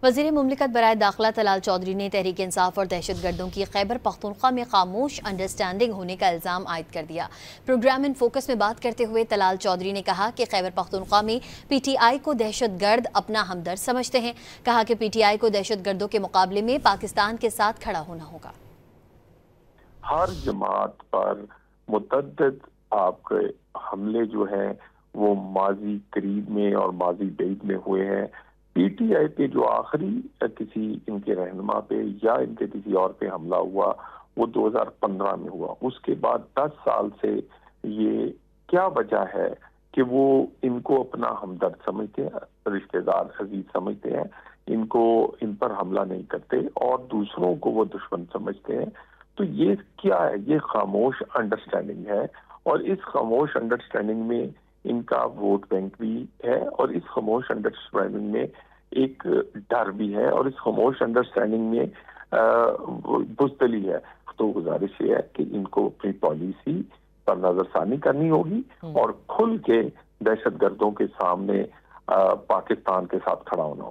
وزیر مملکت برائے داخلہ طلال چودھری نے تحریک انصاف اور دہشت گردوں کی خیبر پختونخوا میں خاموش انڈرسٹینڈنگ ہونے کا الزام عائد کر دیا۔ پروگرام ان فوکس میں بات کرتے ہوئے طلال چودھری نے کہا کہ خیبر پختونخوا میں پی ٹی آئی کو دہشت گرد اپنا ہمدرد سمجھتے ہیں۔ کہا کہ پی ٹی آئی کو دہشت گردوں کے مقابلے میں پاکستان کے ساتھ کھڑا ہونا ہوگا۔ ہر جماعت پر متعدد آپ کے حملے جو ہیں وہ ماضی قریب میں اور ماضی بعید میں ہوئے ہیں۔ پی ٹی آئی پہ جو آخری کسی ان کے رہنما پہ یا ان کے کسی اور پہ حملہ ہوا وہ 2015 میں ہوا۔ اس کے بعد 10 سال سے یہ کیا وجہ ہے کہ وہ ان کو اپنا ہمدرد سمجھتے ہیں، رشتہ دار عزیز سمجھتے ہیں، ان پر حملہ نہیں کرتے اور دوسروں کو وہ دشمن سمجھتے ہیں؟ تو یہ کیا ہے؟ یہ خاموش انڈرسٹینڈنگ ہے، اور اس خاموش انڈرسٹینڈنگ میں ان کا ووٹ بینک بھی ہے، اور اس خاموش انڈرسٹینڈنگ میں ایک ڈر بھی ہے، اور اس خاموش انڈرسٹینڈنگ میں بزدلی ہے۔ تو گزارش یہ ہے کہ ان کو اپنی پالیسی پر نظر ثانی کرنی ہوگی اور کھل کے دہشت گردوں کے سامنے پاکستان کے ساتھ کھڑا ہونا ہوگا۔